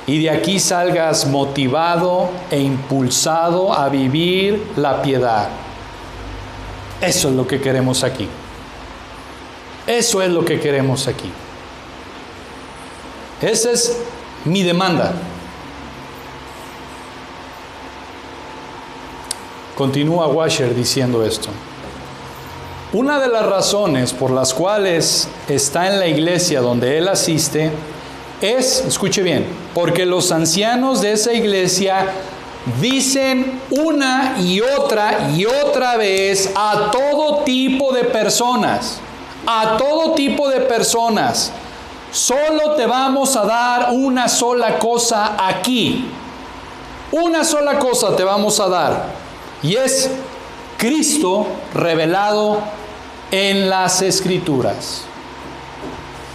Y de aquí salgas motivado e impulsado a vivir la piedad. Eso es lo que queremos aquí. Eso es lo que queremos aquí. Esa es mi demanda. Continúa Washer diciendo esto: una de las razones por las cuales está en la iglesia donde él asiste es, escuche bien, porque los ancianos de esa iglesia dicen una y otra vez a todo tipo de personas, solo te vamos a dar una sola cosa aquí, una sola cosa te vamos a dar, y es Cristo revelado en las Escrituras.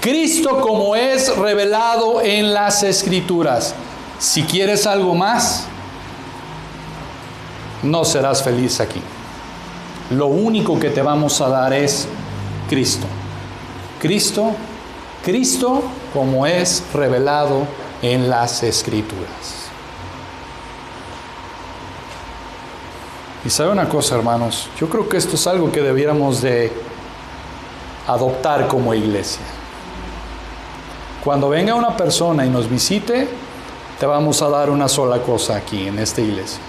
Cristo como es revelado en las Escrituras. Si quieres algo más, no serás feliz aquí. Lo único que te vamos a dar es Cristo. Cristo como es revelado en las Escrituras. Y sabe una cosa, hermanos, yo creo que esto es algo que debiéramos de adoptar como iglesia. Cuando venga una persona y nos visite, te vamos a dar una sola cosa aquí en esta iglesia: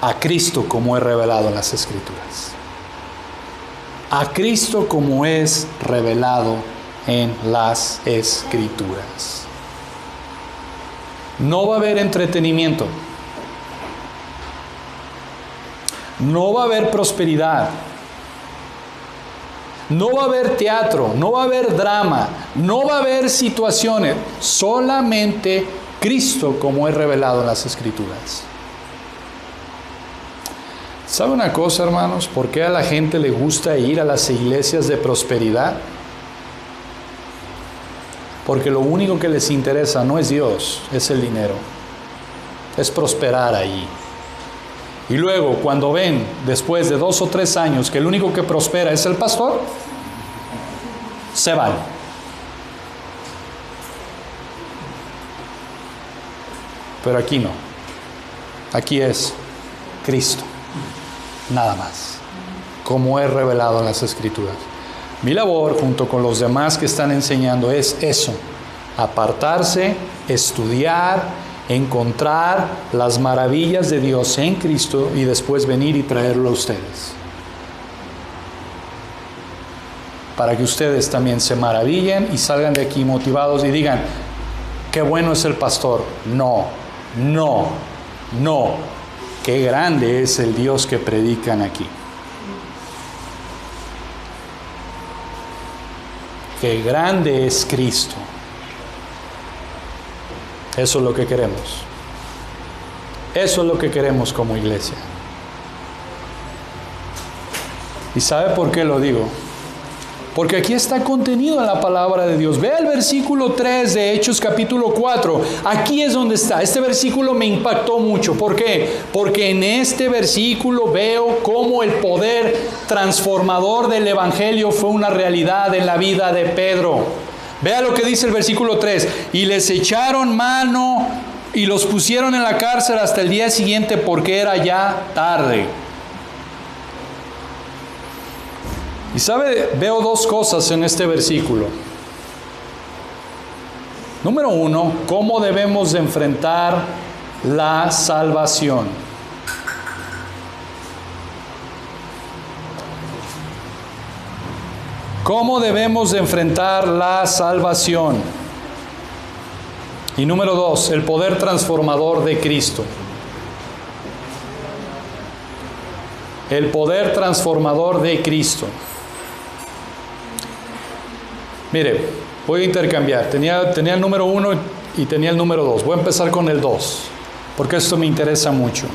a Cristo como es revelado en las Escrituras. A Cristo como es revelado en las Escrituras. No va a haber entretenimiento. No va a haber prosperidad. No va a haber teatro, no va a haber drama, no va a haber situaciones. Solamente Cristo como es revelado en las Escrituras. ¿Sabe una cosa, hermanos? ¿Por qué a la gente le gusta ir a las iglesias de prosperidad? Porque lo único que les interesa no es Dios, es el dinero. Es prosperar ahí. Y luego, cuando ven, después de 2 o 3 años, que el único que prospera es el pastor, se van. Pero aquí no. Aquí es Cristo. Nada más. Como es revelado en las Escrituras. Mi labor, junto con los demás que están enseñando, es eso: apartarse, estudiar encontrar las maravillas de Dios en Cristo y después venir y traerlo a ustedes. Para que ustedes también se maravillen y salgan de aquí motivados y digan, qué bueno es el pastor. No, no, no. Qué grande es el Dios que predican aquí. Qué grande es Cristo. Eso es lo que queremos. Eso es lo que queremos como iglesia. ¿Y sabe por qué lo digo? Porque aquí está contenido en la palabra de Dios. Vea el versículo 3 de Hechos capítulo 4. Aquí es donde está. Este versículo me impactó mucho. ¿Por qué? Porque en este versículo veo cómo el poder transformador del Evangelio fue una realidad en la vida de Pedro. Vea lo que dice el versículo 3. Y les echaron mano y los pusieron en la cárcel hasta el día siguiente porque era ya tarde. Y sabe, veo dos cosas en este versículo. Número uno, cómo debemos de enfrentar la salvación. ¿Cómo debemos de enfrentar la salvación? Y número dos, el poder transformador de Cristo. El poder transformador de Cristo. Mire, voy a intercambiar. Tenía el número 1 y tenía el número 2. Voy a empezar con el 2, porque esto me interesa mucho.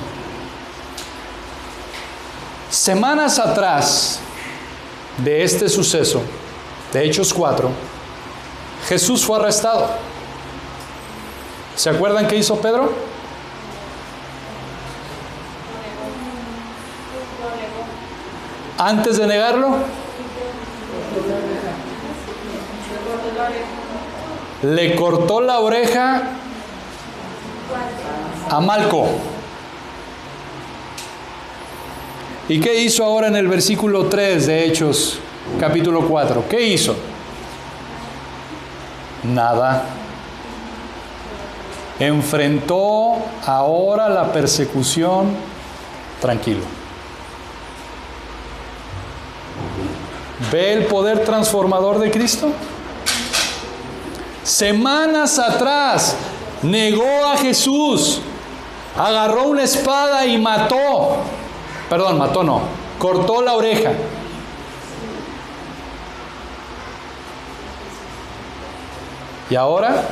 Semanas atrás de este suceso, de Hechos 4, Jesús fue arrestado. ¿Se acuerdan qué hizo Pedro? Antes de negarlo, le cortó la oreja a Malco. ¿Y qué hizo ahora en el versículo 3 de Hechos capítulo 4? ¿Qué hizo? Nada. Enfrentó ahora la persecución tranquilo. ¿Ve el poder transformador de Cristo? Semanas atrás negó a Jesús, agarró una espada y cortó la oreja. Y ahora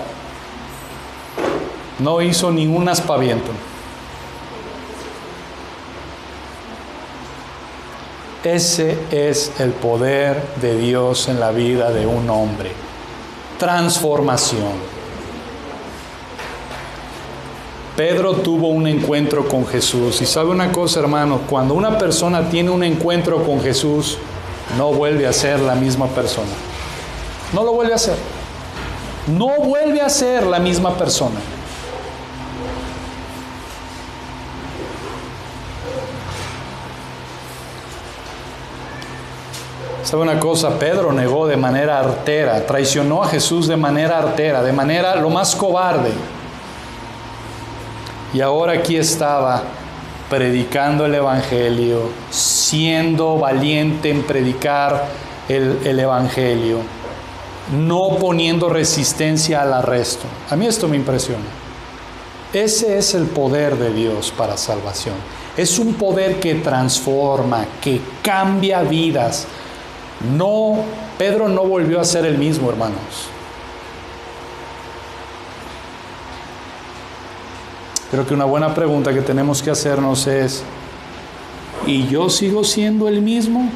no hizo ningún aspaviento. Ese es el poder de Dios en la vida de un hombre. Transformación. Pedro tuvo un encuentro con Jesús. Y sabe una cosa, hermano, cuando una persona tiene un encuentro con Jesús, no vuelve a ser la misma persona. No lo vuelve a hacer. No vuelve a ser la misma persona. ¿Sabe una cosa? Pedro negó de manera artera, traicionó a Jesús de manera artera, de manera lo más cobarde. Y ahora aquí estaba predicando el Evangelio, siendo valiente en predicar el Evangelio, no poniendo resistencia al arresto. A mí esto me impresiona. Ese es el poder de Dios para salvación. Es un poder que transforma, que cambia vidas. No, Pedro no volvió a ser el mismo, hermanos. Creo que una buena pregunta que tenemos que hacernos es, ¿y yo sigo siendo el mismo?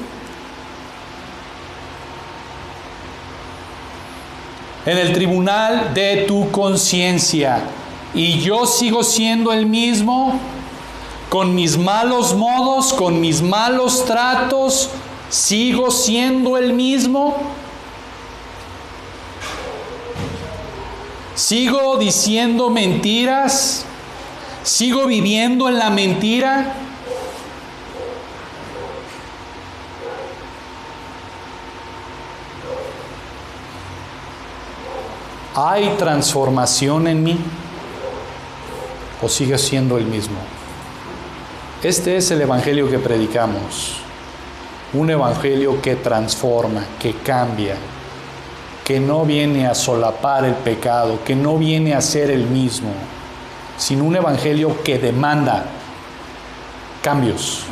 En el tribunal de tu conciencia, ¿y yo sigo siendo el mismo? Con mis malos modos, con mis malos tratos, ¿sigo siendo el mismo? ¿Sigo diciendo mentiras? ¿Sigo viviendo en la mentira? ¿Hay transformación en mí? o sigues siendo el mismo? Este es el evangelio que predicamos. Un evangelio que transforma, que cambia, que no viene a solapar el pecado, que no viene a ser el mismo, sino un evangelio que demanda cambios.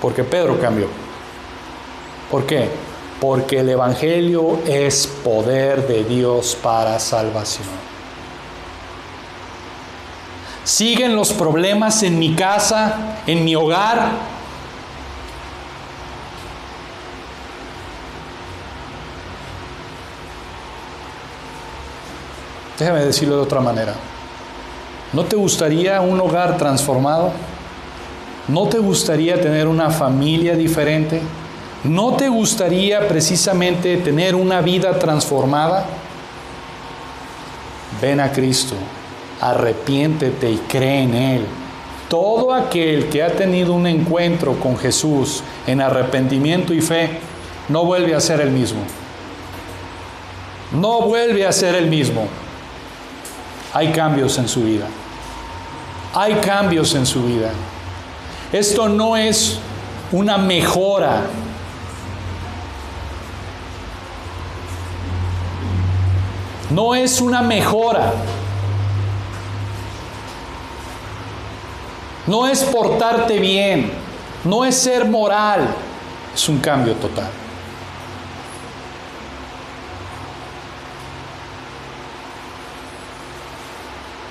Porque Pedro cambió. ¿Por qué? Porque el evangelio es poder de Dios para salvación. ¿Siguen los problemas en mi casa, en mi hogar? Déjame decirlo de otra manera. ¿No te gustaría un hogar transformado? ¿No te gustaría tener una familia diferente? ¿No te gustaría precisamente tener una vida transformada? Ven a Cristo, arrepiéntete y cree en Él. Todo aquel que ha tenido un encuentro con Jesús en arrepentimiento y fe, no vuelve a ser el mismo. No vuelve a ser el mismo. Hay cambios en su vida. Hay cambios en su vida. Esto no es una mejora. No es una mejora. No es portarte bien. No es ser moral. Es un cambio total.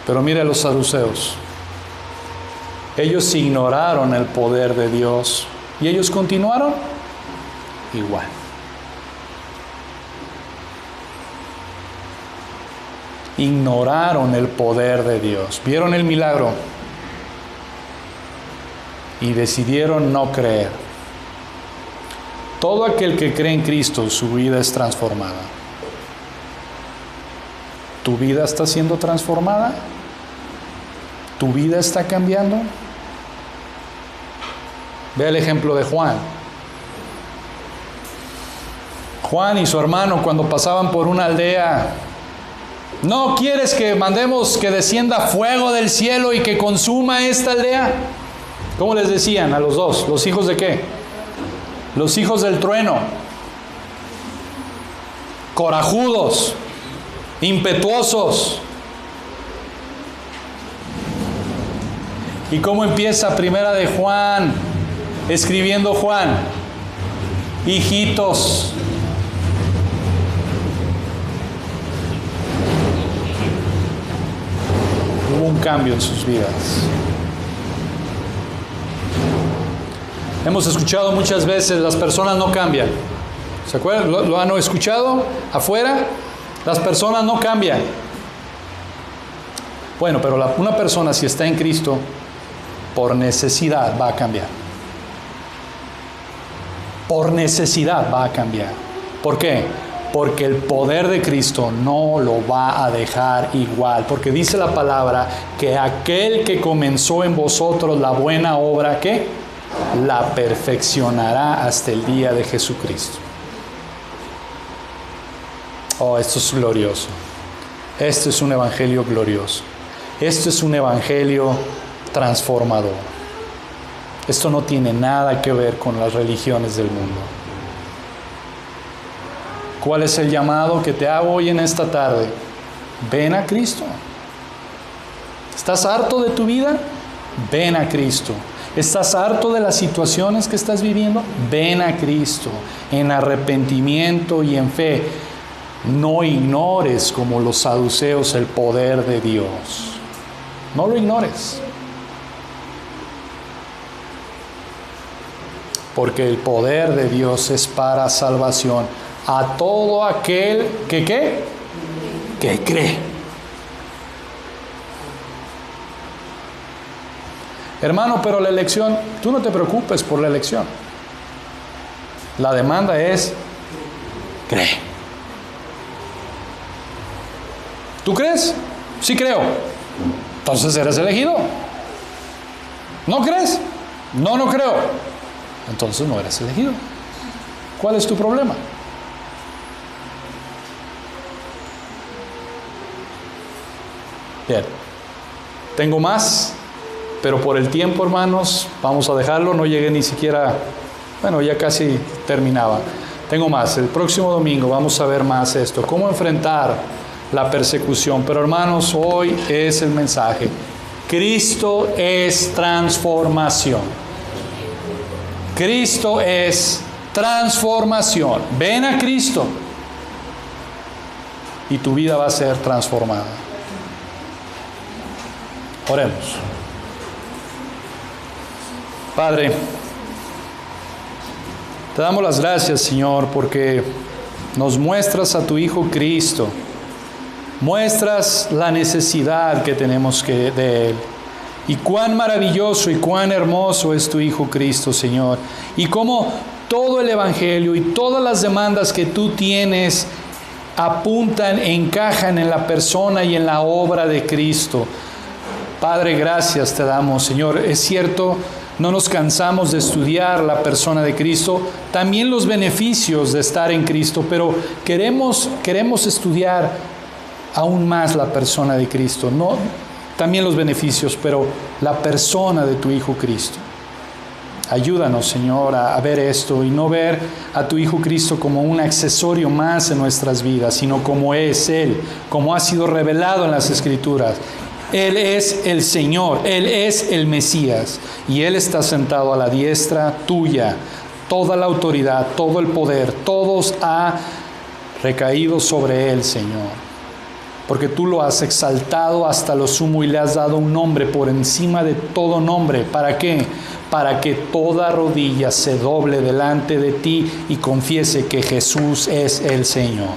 Pero mire a los saduceos. Ellos ignoraron el poder de Dios y ellos continuaron igual. Ignoraron el poder de Dios. Vieron el milagro y decidieron no creer. Todo aquel que cree en Cristo, su vida es transformada. ¿Tu vida está siendo transformada? ¿Tu vida está cambiando? Ve el ejemplo de Juan. Juan y su hermano, cuando pasaban por una aldea, ¿no quieres que mandemos que descienda fuego del cielo y que consuma esta aldea? ¿Cómo les decían a los dos? ¿Los hijos de qué? Los hijos del trueno. Corajudos, impetuosos. ¿Y cómo empieza Primera de Juan? Escribiendo Juan: hijitos, hubo un cambio en sus vidas. Hemos escuchado muchas veces: las personas no cambian. ¿Se acuerdan? ¿Lo han escuchado afuera? Las personas no cambian. Bueno, pero una persona, si está en Cristo, por necesidad va a cambiar. Por necesidad va a cambiar. ¿Por qué? Porque el poder de Cristo no lo va a dejar igual. Porque dice la palabra que aquel que comenzó en vosotros la buena obra, ¿qué? La perfeccionará hasta el día de Jesucristo. Oh, esto es glorioso. Este es un evangelio glorioso. Esto es un evangelio transformador. Esto no tiene nada que ver con las religiones del mundo. ¿Cuál es el llamado que te hago hoy en esta tarde? Ven a Cristo. ¿Estás harto de tu vida? Ven a Cristo. ¿Estás harto de las situaciones que estás viviendo? Ven a Cristo en arrepentimiento y en fe. No ignores, como los saduceos, el poder de Dios. No lo ignores. Porque el poder de Dios es para salvación a todo aquel que ¿qué? Que cree. Hermano, pero la elección, tú no te preocupes por la elección. La demanda es: cree. ¿Tú crees? Sí creo. Entonces eres elegido. ¿No crees? No, no creo. Entonces no eres elegido. ¿Cuál es tu problema? Bien. Tengo más, pero por el tiempo, hermanos, vamos a dejarlo. No llegué ni siquiera, bueno, ya casi terminaba. Tengo más. El próximo domingo vamos a ver más esto, cómo enfrentar la persecución. Pero hermanos, hoy es el mensaje. Cristo es transformación. Cristo es transformación. Ven a Cristo y tu vida va a ser transformada. Oremos. Padre, te damos las gracias, Señor, porque nos muestras a tu Hijo Cristo. Muestras la necesidad que tenemos de Él. Y cuán maravilloso y cuán hermoso es tu Hijo Cristo, Señor. Y cómo todo el Evangelio y todas las demandas que tú tienes apuntan, encajan en la persona y en la obra de Cristo. Padre, gracias te damos, Señor. Es cierto, no nos cansamos de estudiar la persona de Cristo, también los beneficios de estar en Cristo, pero queremos estudiar aún más la persona de Cristo, no también los beneficios, pero la persona de tu Hijo Cristo. Ayúdanos, Señor, a ver esto y no ver a tu Hijo Cristo como un accesorio más en nuestras vidas, sino como es Él, como ha sido revelado en las Escrituras. Él es el Señor, Él es el Mesías, y Él está sentado a la diestra tuya. Toda la autoridad, todo el poder, todos ha recaído sobre Él, Señor. Porque tú lo has exaltado hasta lo sumo y le has dado un nombre por encima de todo nombre. ¿Para qué? Para que toda rodilla se doble delante de ti y confiese que Jesús es el Señor.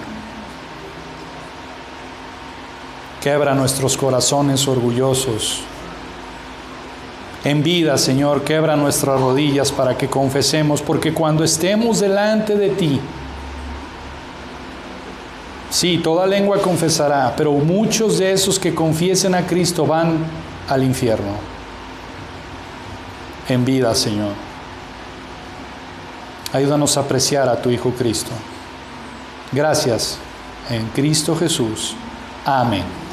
Quebra nuestros corazones orgullosos. En vida, Señor, quebra nuestras rodillas para que confesemos, porque cuando estemos delante de ti, sí, toda lengua confesará, pero muchos de esos que confiesen a Cristo van al infierno. En vida, Señor. Ayúdanos a apreciar a tu Hijo Cristo. Gracias en Cristo Jesús. Amén.